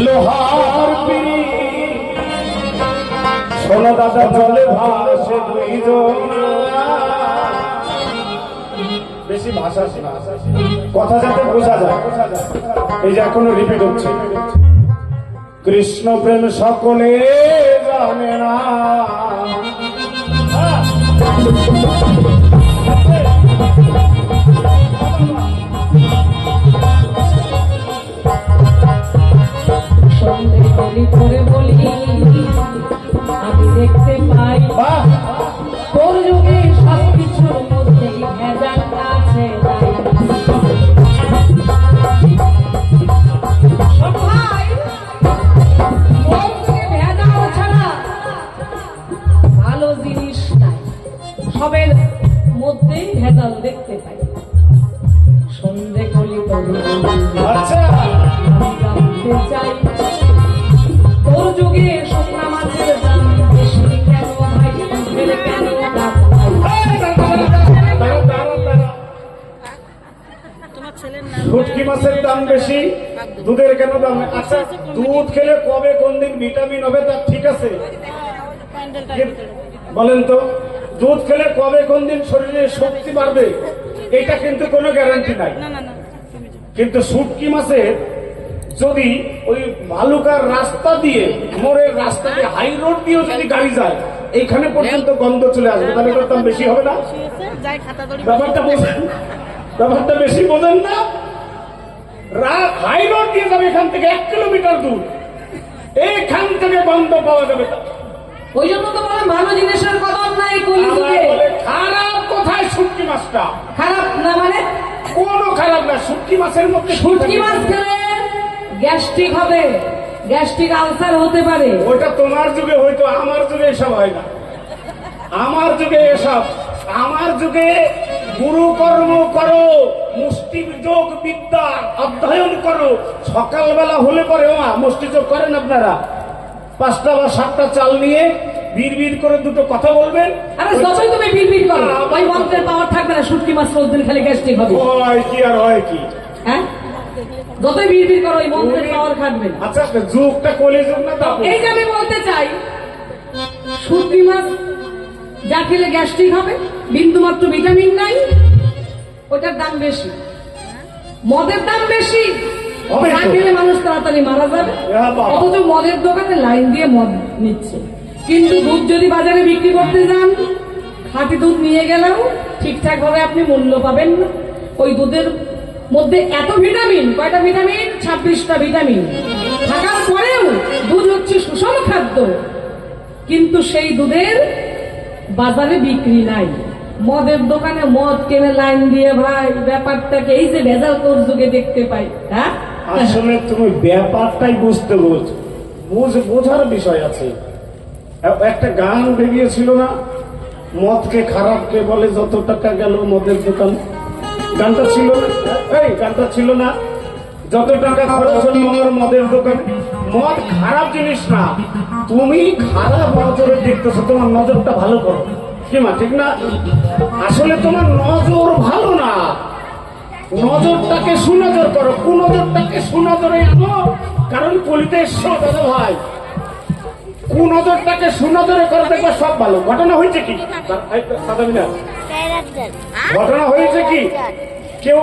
লোহার পিড়ি শোনো দাদা জলে ভাসে দুইজন। বেশি ভাষা শোনা কথা যাতে বোঝা যায়, এই যে এখনো রিপিট হচ্ছে। কৃষ্ণ প্রেম সকলে জানে না, করে বলি আমি দেখতে পাই তোর যুগে সবকিছুর মধ্যেই ভেজাল আছে। ভেজাল ছাড়া ভালো জিনিস নাই, সবের মধ্যেই ভেজাল দেখতে পাই। সন্ধে কলি তবে জানতে চাই তোর যুগে সোনা মাছের দাম বেশি কেন ভাই, কেন শুটকি মাছের দাম বেশি, দুধের কেন দাম? আচ্ছা, দুধ খেলে কবে কোন দিন ভিটামিন হবে তা ঠিক আছে, বলেন তো? দুধ খেলে কবে কোন দিন শরীরে শক্তি বাড়বে এটা কিন্তু কোনো গ্যারান্টি নাই। কিন্তু শুটকি মাছের যদি ওই ভালুকার রাস্তা দিয়ে, মোড়ের রাস্তা দিয়ে, হাই রোড দিয়েও যদি গাড়ি যায় এইখানে পর্যন্ত গন্ধ চলে আসবে, তাহলে এটার দাম বেশি হবে না? ব্যাপারটা বোঝেন, ব্যাপারটা বেশি বোঝেন না? হাই রোড দিয়ে যাবে এখান থেকে 1 কিলোমিটার দূর, এইখান থেকে গন্ধ পাওয়া যাবে। ওই জন্য তো বলে ভালো জিনিসের কদর নাই কলিযুগে। খারাপ কোথায়? শুটকি মাছটা খারাপ না মানে কোনো খারাপ না। শুটকি মাছের মধ্যে শুটকি মাছ খেলে গ্যাস্ট্রিক হবে, গ্যাস্ট্রিক আলসার হতে পারে। ওটা তোমার যুগে হয়তো, আমার যুগে এসব হয় না। আমার যুগে এসব, আমার যুগে গুরুকর্ম করো, মুষ্টিযোগ বিদ্যা অধ্যয়ন করো। সকালবেলা হলে পরে মুষ্টিযোগ করেন আপনারা? 5টা বা 7টা চাল নিয়ে বিড় করে দুটো কথা বলবেন। আরে যতই তুমি বিড় করো ওই মন্ত্রের পাওয়ার থাকবে না। শুটকি মাছ রোজদিন খেলে গ্যাস্ট্রিক হবে। হয় কি আর হয় কি? হ্যাঁ, যতই বিড় করো ওই মন্ত্রের পাওয়ার থাকবে না। আচ্ছা, যুগটা কলিযুগ না? তা এই যে আমি বলতে চাই, শুটকি মাছ যা খেলে গ্যাস্ট্রিক হবে, বিন্দু মাত্র ভিটামিন নাই, ওটার দাম বেশি। মদের দাম বেশি, যা খেলে মানুষ তাড়াতাড়ি মারা যাবে, অথচ মদের দোকানে লাইন দিয়ে মদ নিচ্ছে। কিন্তু দুধ যদি বাজারে বিক্রি করতে যান, খাঁটি দুধ নিয়ে গেলেও ঠিকঠাক ভাবে আপনি মূল্য পাবেন না। ওই দুধের মধ্যে এত ভিটামিন, কয়টা ভিটামিন? 26টা ভিটামিন থাকার পরেও দুধ হচ্ছে সুষম খাদ্য, কিন্তু সেই দুধের বাজারে বিক্রি নাই। মদের দোকানে মদ কেনে লাইন দিয়ে, ভাই ব্যাপারটাকে এই যে ভেজাল তোর যুগে দেখতে পাই। হ্যাঁ, আসলে তুমি ব্যাপারটাই বুঝতে বোঝার বিষয় আছে। একটা গান বেরিয়েছিল না, মদকে খারাপকে বলে যত টাকা গেল মদের দোকান, গানটা ছিল না? এই গানটা ছিল না? যত টাকা খরচ হলো আমার মদের দোকানে। মদ খারাপ জিনিস না, তুমি খারাপ নজরে দেখতেছো, তোমার নজরটা ভালো করো। কি মা, ঠিক না? আসলে তোমার নজর ভালো না, নজরটাকে সুনজর করো, কুনজরটাকে সুনজরে আনো। কারণ কলিতে এসো দাদা ভাই, কুনজরটাকে সুনজরে করে দেখবে সব ভালো। ঘটনা হয়েছে কি? ঘটনা হয়েছে কি? কেউ